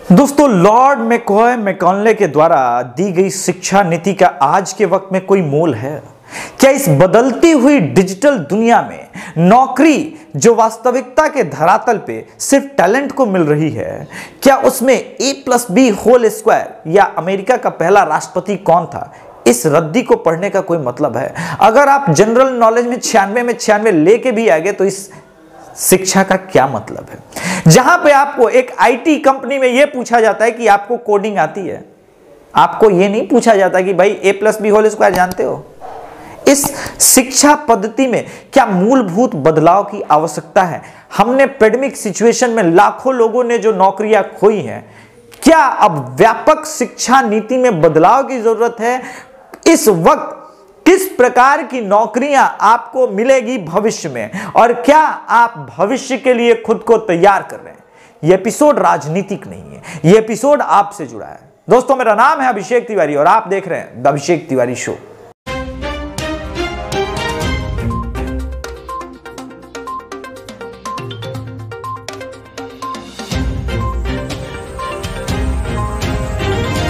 दोस्तों, लॉर्ड मैकॉय मैकॉनले के द्वारा दी गई शिक्षा नीति का आज के वक्त में कोई मोल है क्या? इस बदलती हुई डिजिटल दुनिया में नौकरी जो वास्तविकता के धरातल पे सिर्फ टैलेंट को मिल रही है, क्या उसमें A+B² या अमेरिका का पहला राष्ट्रपति कौन था, इस रद्दी को पढ़ने का कोई मतलब है? अगर आप जनरल नॉलेज में 96 लेके भी आगे तो इस शिक्षा का क्या मतलब है? जहां पे आपको एक आईटी कंपनी में यह पूछा जाता है कि आपको कोडिंग आती है, आपको यह नहीं पूछा जाता कि भाई A+B² जानते हो। इस शिक्षा पद्धति में क्या मूलभूत बदलाव की आवश्यकता है? हमने पैंडेमिक सिचुएशन में लाखों लोगों ने जो नौकरियां खोई हैं, क्या अब व्यापक शिक्षा नीति में बदलाव की जरूरत है? इस वक्त किस प्रकार की नौकरियां आपको मिलेगी भविष्य में, और क्या आप भविष्य के लिए खुद को तैयार कर रहे हैं? यह एपिसोड राजनीतिक नहीं है, यह एपिसोड आपसे जुड़ा है। दोस्तों, मेरा नाम है अभिषेक तिवारी और आप देख रहे हैं द अभिषेक तिवारी शो।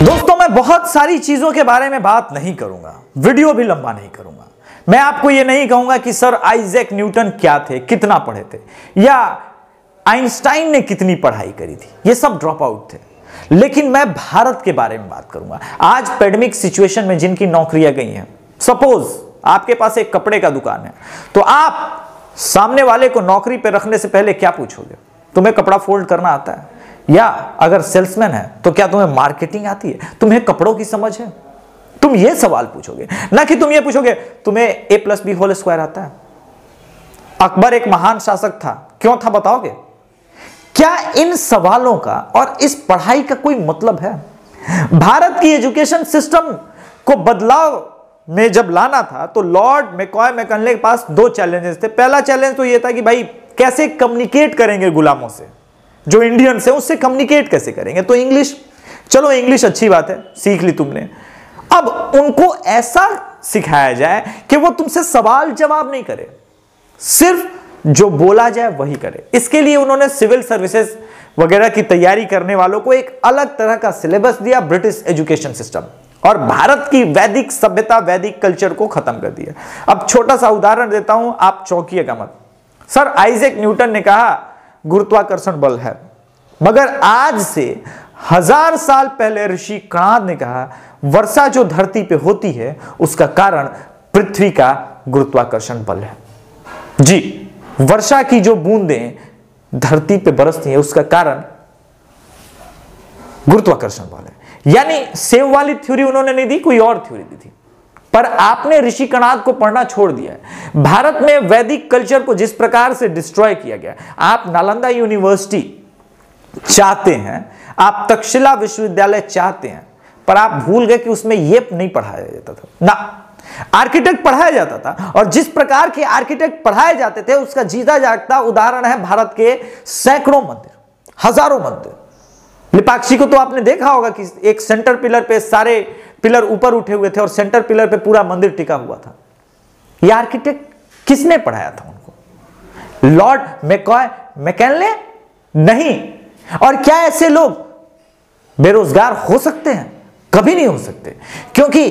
दोस्तों, मैं बहुत सारी चीजों के बारे में बात नहीं करूंगा, वीडियो भी लंबा नहीं करूंगा। मैं आपको यह नहीं कहूंगा कि सर आइजैक न्यूटन क्या थे, कितना पढ़े थे, या आइंस्टाइन ने कितनी पढ़ाई करी थी, ये सब ड्रॉप आउट थे। लेकिन मैं भारत के बारे में बात करूंगा। आज पैंडेमिक सिचुएशन में जिनकी नौकरियां गई हैं, सपोज आपके पास एक कपड़े का दुकान है, तो आप सामने वाले को नौकरी पे रखने से पहले क्या पूछोगे? तुम्हें कपड़ा फोल्ड करना आता है? या अगर सेल्समैन है तो क्या तुम्हें मार्केटिंग आती है? तुम्हें कपड़ों की समझ है? तुम ये सवाल पूछोगे, ना कि तुम ये पूछोगे तुम्हें A+B² आता है। अकबर एक महान शासक था, क्यों था बताओगे? क्या इन सवालों का और इस पढ़ाई का कोई मतलब है? भारत की एजुकेशन सिस्टम को बदलाव में जब लाना था तो लॉर्ड मैकॉय मैकॉनले के पास दो चैलेंजेस थे। पहला चैलेंज तो यह था कि भाई कैसे कम्युनिकेट करेंगे गुलामों से, जो इंडियंस है उससे कम्युनिकेट कैसे करेंगे? तो इंग्लिश, चलो इंग्लिश अच्छी बात है, सीख ली तुमने। अब उनको ऐसा सिखाया जाए कि वो तुमसे सवाल जवाब नहीं करे, सिर्फ जो बोला जाए वही करे। इसके लिए उन्होंने सिविल सर्विसेज वगैरह की तैयारी करने वालों को एक अलग तरह का सिलेबस दिया, ब्रिटिश एजुकेशन सिस्टम, और भारत की वैदिक सभ्यता, वैदिक कल्चर को खत्म कर दिया। अब छोटा सा उदाहरण देता हूं, आप चौंकिएगा मत। सर आइजैक न्यूटन ने कहा गुरुत्वाकर्षण बल है, मगर आज से 1000 साल पहले ऋषि कणाद ने कहा वर्षा जो धरती पे होती है उसका कारण पृथ्वी का गुरुत्वाकर्षण बल है। जी, वर्षा की जो बूंदें धरती पे बरसती हैं उसका कारण गुरुत्वाकर्षण बल है। यानी सेव वाली थ्योरी उन्होंने नहीं दी, कोई और थ्योरी दी थी, पर आपने ऋषि कणाद को पढ़ना छोड़ दिया है। भारत में वैदिक कल्चर को जिस प्रकार से डिस्ट्रॉय किया गया, आप नालंदा यूनिवर्सिटी चाहते हैं, आप तक्षशिला विश्वविद्यालय चाहते हैं, पर आप भूल गए कि उसमें यह नहीं पढ़ाया जाता था ना। आर्किटेक्ट पढ़ाया जाता था, और जिस प्रकार के आर्किटेक्ट पढ़ाए जाते थे उसका जीता जागता उदाहरण है भारत के सैकड़ों मंदिर, हजारों मंदिर। लिपाक्षी को तो आपने देखा होगा कि एक सेंटर पिलर पे सारे पिलर ऊपर उठे हुए थे और सेंटर पिलर पे पूरा मंदिर टिका हुआ था। यह आर्किटेक्ट किसने पढ़ाया था उनको? लॉर्ड मैकॉय मैकॉनले? नहीं। और क्या ऐसे लोग बेरोजगार हो सकते हैं? कभी नहीं हो सकते, क्योंकि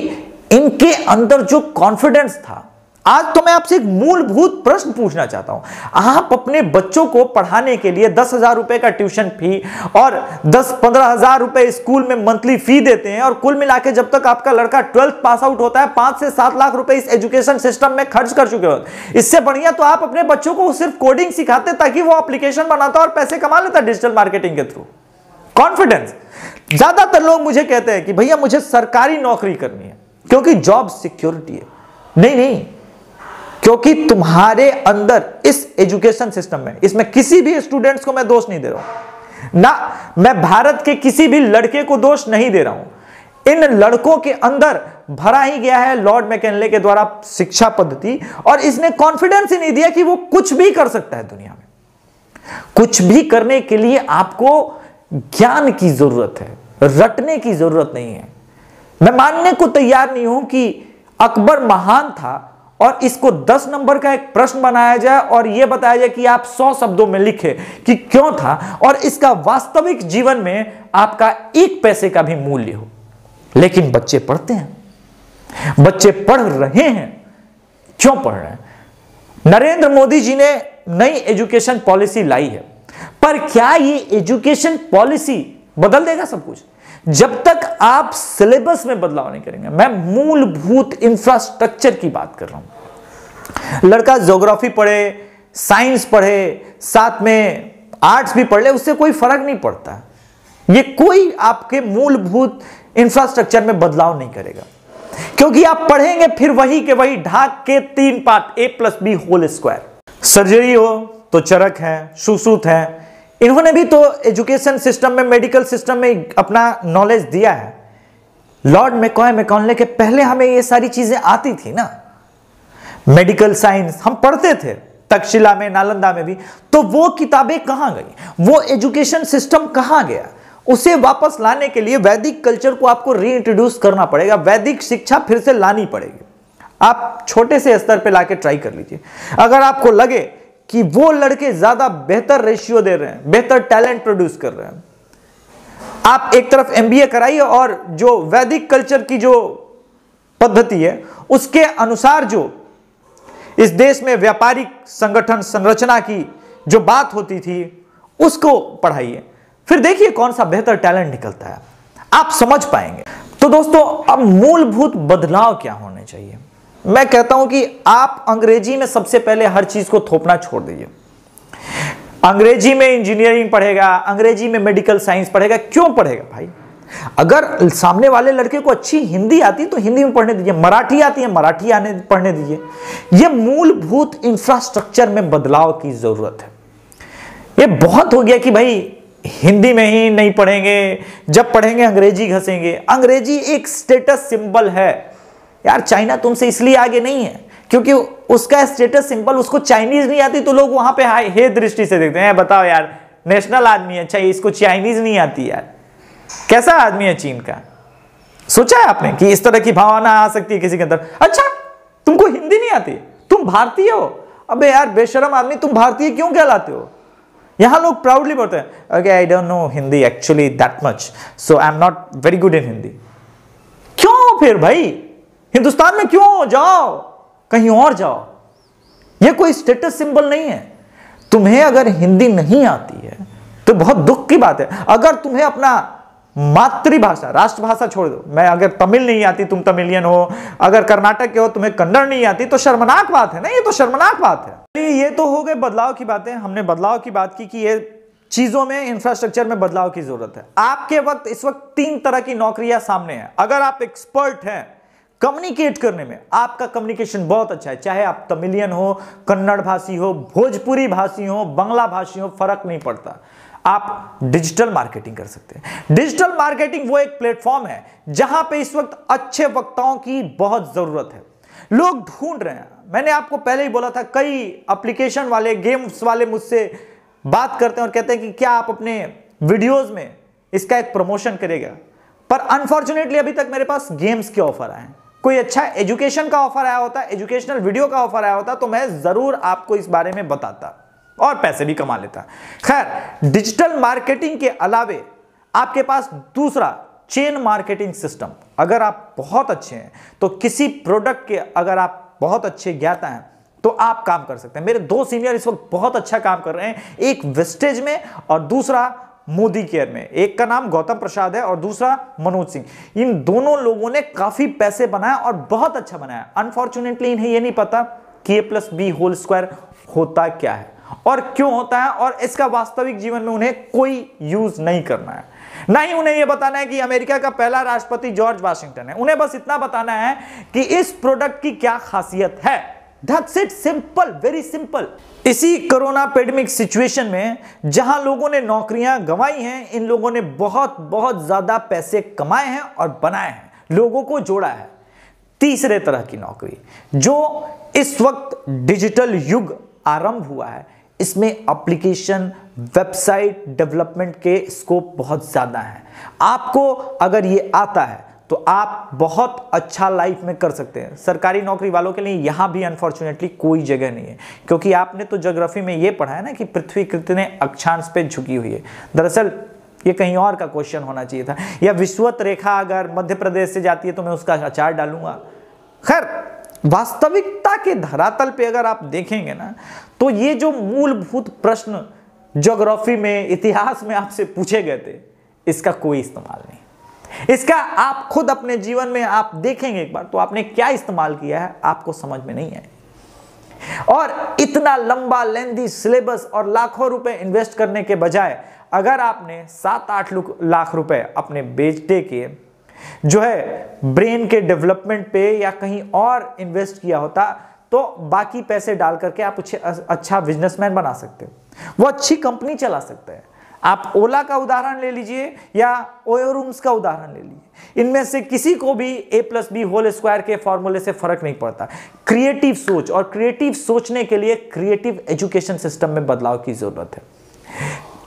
इनके अंदर जो कॉन्फिडेंस था। आज तो मैं आपसे एक मूलभूत प्रश्न पूछना चाहता हूं। आप अपने बच्चों को पढ़ाने के लिए 10,000 रुपए का ट्यूशन फी और 10-15 हजार रुपए स्कूल में मंथली फी देते हैं, और कुल मिलाकर जब तक आपका लड़का 12th पास आउट होता है 5 से 7 लाख रुपए इस एजुकेशन सिस्टम में खर्च कर चुके हो। इससे बढ़िया तो आप अपने बच्चों को सिर्फ कोडिंग सिखाते ताकि वो एप्लीकेशन बनाता और पैसे कमा लेता डिजिटल मार्केटिंग के थ्रू। कॉन्फिडेंस। ज्यादातर लोग मुझे कहते हैं कि भैया मुझे सरकारी नौकरी करनी है क्योंकि जॉब सिक्योरिटी है। नहीं, क्योंकि तुम्हारे अंदर इस एजुकेशन सिस्टम में, इसमें किसी भी स्टूडेंट्स को मैं दोष नहीं दे रहा हूं ना, मैं भारत के किसी भी लड़के को दोष नहीं दे रहा हूं। इन लड़कों के अंदर भरा ही गया है लॉर्ड मैकॉनले के द्वारा शिक्षा पद्धति, और इसने कॉन्फिडेंस ही नहीं दिया कि वो कुछ भी कर सकता है दुनिया में। कुछ भी करने के लिए आपको ज्ञान की जरूरत है, रटने की जरूरत नहीं है। मैं मानने को तैयार नहीं हूं कि अकबर महान था और इसको 10 नंबर का एक प्रश्न बनाया जाए और यह बताया जाए कि आप 100 शब्दों में लिखे कि क्यों था और इसका वास्तविक जीवन में आपका 1 पैसे का भी मूल्य हो। लेकिन बच्चे पढ़ते हैं, बच्चे पढ़ रहे हैं। क्यों पढ़ रहे हैं? नरेंद्र मोदी जी ने नई एजुकेशन पॉलिसी लाई है, पर क्या ये एजुकेशन पॉलिसी बदल देगा सब कुछ? जब तक आप सिलेबस में बदलाव नहीं करेंगे। मैं मूलभूत इंफ्रास्ट्रक्चर की बात कर रहा हूं। लड़का ज्योग्राफी पढ़े, साइंस पढ़े, साथ में आर्ट्स भी पढ़ ले, उससे कोई फर्क नहीं पड़ता। ये कोई आपके मूलभूत इंफ्रास्ट्रक्चर में बदलाव नहीं करेगा, क्योंकि आप पढ़ेंगे फिर वही के वही ढाक के 3 पार्ट A+B²। सर्जरी हो तो चरक है, सुश्रुत है, इन्होंने भी तो एजुकेशन सिस्टम में, मेडिकल सिस्टम में अपना नॉलेज दिया है। लॉर्ड मैकॉले के पहले हमें ये सारी चीजें आती थी ना। मेडिकल साइंस हम पढ़ते थे तक्षशिला में, नालंदा में भी। तो वो किताबें कहां गई? वो एजुकेशन सिस्टम कहां गया? उसे वापस लाने के लिए वैदिक कल्चर को आपको रीइंट्रोड्यूस करना पड़ेगा। वैदिक शिक्षा फिर से लानी पड़ेगी। आप छोटे से स्तर पे लाके ट्राई कर लीजिए। अगर आपको लगे कि वो लड़के ज्यादा बेहतर रेशियो दे रहे हैं, बेहतर टैलेंट प्रोड्यूस कर रहे हैं, आप एक तरफ MBA कराइए और जो वैदिक कल्चर की जो पद्धति है उसके अनुसार जो इस देश में व्यापारिक संगठन संरचना की जो बात होती थी उसको पढ़ाइए। फिर देखिए कौन सा बेहतर टैलेंट निकलता है, आप समझ पाएंगे। तो दोस्तों, अब मूलभूत बदलाव क्या होने चाहिए? मैं कहता हूं कि आप अंग्रेजी में सबसे पहले हर चीज को थोपना छोड़ दीजिए। अंग्रेजी में इंजीनियरिंग पढ़ेगा, अंग्रेजी में मेडिकल साइंस पढ़ेगा। क्यों पढ़ेगा भाई? अगर सामने वाले लड़के को अच्छी हिंदी आती तो हिंदी में पढ़ने दीजिए, मराठी आती है मराठी पढ़ने दीजिए। यह मूलभूत इंफ्रास्ट्रक्चर में बदलाव की जरूरत है। यह बहुत हो गया कि भाई हिंदी में ही नहीं पढ़ेंगे, जब पढ़ेंगे अंग्रेजी घसेंगे। अंग्रेजी एक स्टेटस सिंबल है यार। चाइना तुमसे इसलिए आगे नहीं है क्योंकि उसका स्टेटस सिंबल, उसको चाइनीज नहीं आती तो लोग वहां पे हे दृष्टि से देखते हैं। बताओ यार, नेशनल आदमी है, अच्छा इसको चाइनीज नहीं आती यार, कैसा आदमी है चीन का? सोचा है आपने कि इस तरह की भावना आ सकती है किसी के अंदर? अच्छा तुमको हिंदी नहीं आती, तुम भारतीय हो? अबे यार बेशरम आदमी, तुम भारतीय क्यों कहलाते हो? यहां लोग प्राउडली बोलते हैं okay I don't know Hindi actually that much, so I am not very good in Hindi. क्यों फिर भाई? हिंदुस्तान में क्यों जाओ, कहीं और जाओ। यह कोई स्टेटस सिंबल नहीं है। तुम्हें अगर हिंदी नहीं आती है तो बहुत दुख की बात है। अगर तुम्हें अपना मातृभाषा, राष्ट्रभाषा छोड़ दो, मैं अगर तमिल नहीं आती, तुम तमिलियन हो, अगर कर्नाटक के हो, तुम्हें कन्नड़ नहीं आती, तो शर्मनाक बात है ना। ये तो शर्मनाक बात है। ये तो हो गए बदलाव की बातें। हमने बदलाव की बात की कि ये चीजों में, इंफ्रास्ट्रक्चर में बदलाव की जरूरत है। आपके वक्त इस वक्त 3 तरह की नौकरियां सामने हैं। अगर आप एक्सपर्ट हैं कम्युनिकेट करने में, आपका कम्युनिकेशन बहुत अच्छा है, चाहे आप तमिलियन हो, कन्नड़ भाषी हो, भोजपुरी भाषी हो, बांग्ला भाषी हो, फर्क नहीं पड़ता। आप डिजिटल मार्केटिंग कर सकते हैं। डिजिटल मार्केटिंग वो एक प्लेटफॉर्म है जहां पे इस वक्त अच्छे वक्ताओं की बहुत जरूरत है। लोग ढूंढ रहे हैं। मैंने आपको पहले ही बोला था, कई एप्लीकेशन वाले, गेम्स वाले मुझसे बात करते हैं और कहते हैं कि क्या आप अपने वीडियोस में इसका एक प्रमोशन करेगा। पर अनफॉर्चुनेटली अभी तक मेरे पास गेम्स के ऑफर आए हैं। कोई अच्छा एजुकेशन का ऑफर आया होता, एजुकेशनल वीडियो का ऑफर आया होता तो मैं जरूर आपको इस बारे में बताता और पैसे भी कमा लेता। खैर, डिजिटल मार्केटिंग के अलावे आपके पास दूसरा चेन मार्केटिंग सिस्टम, अगर आप बहुत अच्छे हैं तो किसी प्रोडक्ट के अगर आप बहुत अच्छे ज्ञाता हैं तो आप काम कर सकते हैं। मेरे 2 सीनियर इस वक्त बहुत अच्छा काम कर रहे हैं, एक वेस्टेज में और दूसरा मोदी केयर में। एक का नाम गौतम प्रसाद है और दूसरा मनोज सिंह। इन दोनों लोगों ने काफी पैसे बनाया और बहुत अच्छा बनाया। अनफॉर्चुनेटली इन्हें यह नहीं पता कि A+B² होता क्या है और क्यों होता है, और इसका वास्तविक जीवन में उन्हें कोई यूज नहीं करना है। ना ही उन्हें यह बताना है कि अमेरिका का पहला राष्ट्रपति जॉर्ज वाशिंगटन है। उन्हें बस इतना बताना है कि इस प्रोडक्ट की क्या खासियत है। That's it, simple, very simple. इसी कोरोना पेंडेमिक सिचुएशन में जहां लोगों ने नौकरियां गंवाई हैं, इन लोगों ने बहुत बहुत ज्यादा पैसे कमाए हैं और बनाए हैं, लोगों को जोड़ा है। तीसरे तरह की नौकरी जो इस वक्त डिजिटल युग आरंभ हुआ है, इसमें एप्लीकेशन, वेबसाइट डेवलपमेंट के स्कोप बहुत ज्यादा है। आपको अगर ये आता है तो आप बहुत अच्छा लाइफ में कर सकते हैं। सरकारी नौकरी वालों के लिए यहाँ भी अनफॉर्चुनेटली कोई जगह नहीं है, क्योंकि आपने तो ज्योग्राफी में ये पढ़ा है ना कि पृथ्वी कितने अक्षांश पे झुकी हुई है। दरअसल ये कहीं और का क्वेश्चन होना चाहिए था, या विषुवत रेखा अगर मध्य प्रदेश से जाती है तो मैं उसका अचार डालूंगा। खैर, वास्तविकता के धरातल पे अगर आप देखेंगे ना, तो ये जो मूलभूत प्रश्न ज्योग्राफी में, इतिहास में आपसे पूछे गए थे, इसका कोई इस्तेमाल नहीं। इसका आप खुद अपने जीवन में आप देखेंगे एक बार, तो आपने क्या इस्तेमाल किया है आपको समझ में नहीं आए। और इतना लंबा लेंथी सिलेबस और लाखों रुपए इन्वेस्ट करने के बजाय अगर आपने 7-8 लाख रुपए अपने बेटे के जो है ब्रेन के डेवलपमेंट पे या कहीं और इन्वेस्ट किया होता, तो बाकी पैसे डाल करके आप अच्छा बिजनेसमैन बना सकते हो, वो अच्छी कंपनी चला सकते हैं। आप ओला का उदाहरण ले लीजिए या ओयो रूम्स का उदाहरण ले लीजिए, इनमें से किसी को भी a+b² के फॉर्मूले से फर्क नहीं पड़ता। क्रिएटिव सोच, और क्रिएटिव सोचने के लिए क्रिएटिव एजुकेशन सिस्टम में बदलाव की जरूरत है।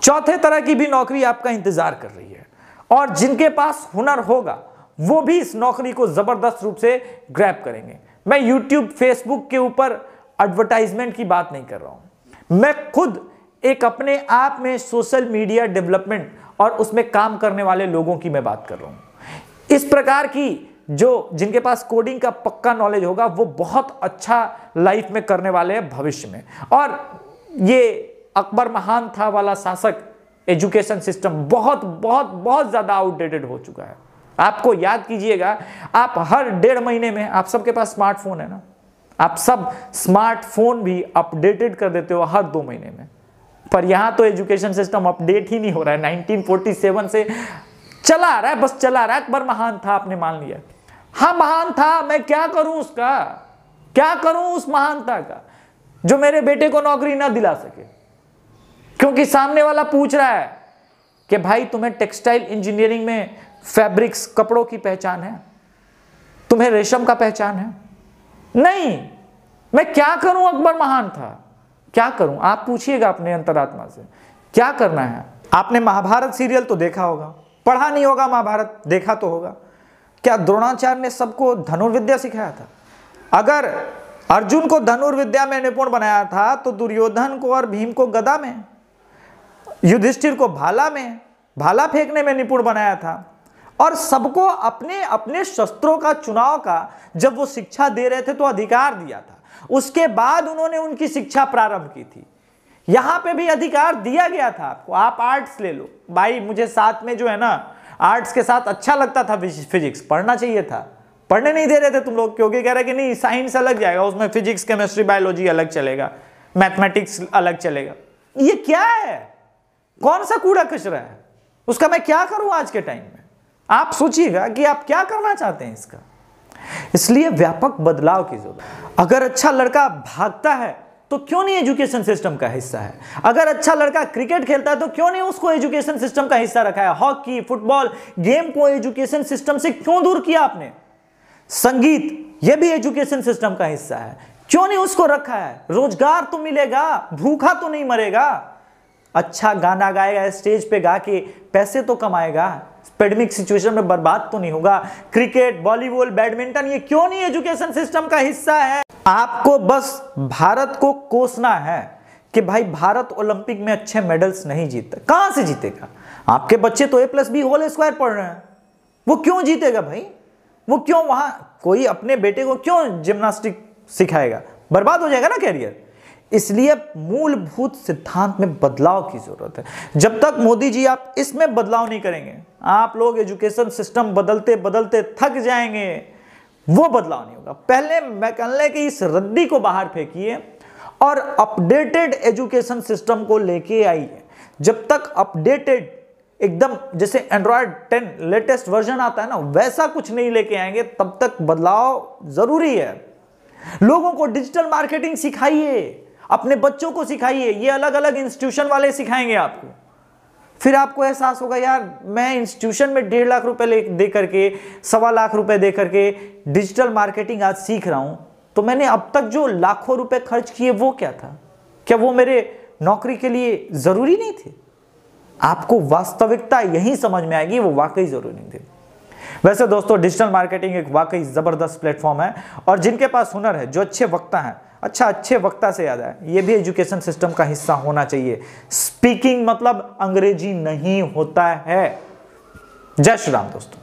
चौथे तरह की भी नौकरी आपका इंतजार कर रही है, और जिनके पास हुनर होगा वो भी इस नौकरी को जबरदस्त रूप से ग्रैब करेंगे। मैं यूट्यूब, फेसबुक के ऊपर एडवर्टाइजमेंट की बात नहीं कर रहा हूं, मैं खुद एक अपने आप में सोशल मीडिया डेवलपमेंट और उसमें काम करने वाले लोगों की मैं बात कर रहा हूं। इस प्रकार की जिनके पास कोडिंग का पक्का नॉलेज होगा, वो बहुत अच्छा लाइफ में करने वाले हैं भविष्य में। और ये अकबर महान था वाला शासक एजुकेशन सिस्टम बहुत बहुत बहुत ज्यादा आउटडेटेड हो चुका है। आपको याद कीजिएगा, आप हर 1.5 महीने में, आप सबके पास स्मार्टफोन है ना, आप सब स्मार्टफोन भी अपडेटेड कर देते हो हर 2 महीने में। पर यहां तो एजुकेशन सिस्टम अपडेट ही नहीं हो रहा है, 1947 से चला आ रहा है, बस चला आ रहा है। अकबर महान था, आपने मान लिया, हाँ महान था, मैं क्या करूं उसका, क्या करूं उस महानता का जो मेरे बेटे को नौकरी ना दिला सके। क्योंकि सामने वाला पूछ रहा है कि भाई तुम्हें टेक्सटाइल इंजीनियरिंग में फैब्रिक्स, कपड़ों की पहचान है, तुम्हें रेशम का पहचान है? नहीं, मैं क्या करूं, अकबर महान था, क्या करूं? आप पूछिएगा अपने अंतरात्मा से क्या करना है। आपने महाभारत सीरियल तो देखा होगा, पढ़ा नहीं होगा, महाभारत देखा तो होगा। क्या द्रोणाचार्य ने सबको धनुर्विद्या सिखाया था? अगर अर्जुन को धनुर्विद्या में निपुण बनाया था, तो दुर्योधन को और भीम को गदा में, युधिष्ठिर को भाला फेंकने में निपुण बनाया था। और सबको अपने अपने शस्त्रों का चुनाव का जब वो शिक्षा दे रहे थे तो अधिकार दिया था, उसके बाद उन्होंने उनकी शिक्षा प्रारंभ की थी। यहां पे भी अधिकार दिया गया था आपको, आप आर्ट्स ले लो भाई, मुझे साथ में जो है ना आर्ट्स के साथ अच्छा लगता था फिजिक्स, पढ़ना चाहिए था, पढ़ने नहीं दे रहे थे तुम लोग, क्योंकि कह रहे कि नहीं साइंस अलग जाएगा, उसमें फिजिक्स, केमिस्ट्री, बायोलॉजी अलग चलेगा, मैथमेटिक्स अलग चलेगा। ये क्या है, कौन सा कूड़ा कचरा है, उसका मैं क्या करूं आज के टाइम में? आप सोचिएगा कि आप क्या करना चाहते हैं इसका। इसलिए व्यापक बदलाव की जरूरत। अगर अच्छा लड़का भागता है तो क्यों नहीं एजुकेशन सिस्टम का हिस्सा है? अगर अच्छा लड़का क्रिकेट खेलता है तो क्यों नहीं उसको एजुकेशन सिस्टम का हिस्सा रखा है? हॉकी, फुटबॉल, गेम को एजुकेशन सिस्टम से क्यों दूर किया आपने? संगीत, यह भी एजुकेशन सिस्टम का हिस्सा है, क्यों नहीं उसको रखा है? रोजगार तो मिलेगा, भूखा तो नहीं मरेगा, अच्छा गाना गाएगा, स्टेज पे गा के पैसे तो कमाएगा, पैंडेमिक सिचुएशन में बर्बाद तो नहीं होगा। क्रिकेट, वॉलीबॉल, बैडमिंटन, ये क्यों नहीं एजुकेशन सिस्टम का हिस्सा है? आपको बस भारत को कोसना है कि भाई भारत ओलंपिक में अच्छे मेडल्स नहीं जीतता। कहां से जीतेगा? आपके बच्चे तो a+b² पढ़ रहे हैं, वो क्यों जीतेगा भाई? वो क्यों वहां कोई अपने बेटे को क्यों जिम्नास्टिक सिखाएगा? बर्बाद हो जाएगा ना कैरियर। इसलिए मूलभूत सिद्धांत में बदलाव की जरूरत है। जब तक मोदी जी आप इसमें बदलाव नहीं करेंगे, आप लोग एजुकेशन सिस्टम बदलते बदलते थक जाएंगे, वो बदलाव नहीं होगा। पहले मैं कहने की इस रद्दी को बाहर फेंकिए और अपडेटेड एजुकेशन सिस्टम को लेके आइए। जब तक अपडेटेड एकदम जैसे एंड्रॉयड 10 लेटेस्ट वर्जन आता है ना, वैसा कुछ नहीं लेके आएंगे, तब तक बदलाव जरूरी है। लोगों को डिजिटल मार्केटिंग सिखाइए, अपने बच्चों को सिखाइए, ये अलग अलग इंस्टीट्यूशन वाले सिखाएंगे आपको। फिर आपको एहसास होगा यार मैं इंस्टीट्यूशन में 1.5 लाख रुपए दे करके, 1.25 लाख रुपए दे करके डिजिटल मार्केटिंग आज सीख रहा हूं, तो मैंने अब तक जो लाखों रुपए खर्च किए वो क्या था? क्या वो मेरे नौकरी के लिए जरूरी नहीं थे? आपको वास्तविकता यही समझ में आएगी वो वाकई जरूरी नहीं थे। वैसे दोस्तों डिजिटल मार्केटिंग एक वाकई जबरदस्त प्लेटफॉर्म है, और जिनके पास हुनर है, जो अच्छे वक्ता हैं, अच्छे वक्ता से याद है, ये भी एजुकेशन सिस्टम का हिस्सा होना चाहिए। स्पीकिंग मतलब अंग्रेजी नहीं होता है। जय श्री राम दोस्तों।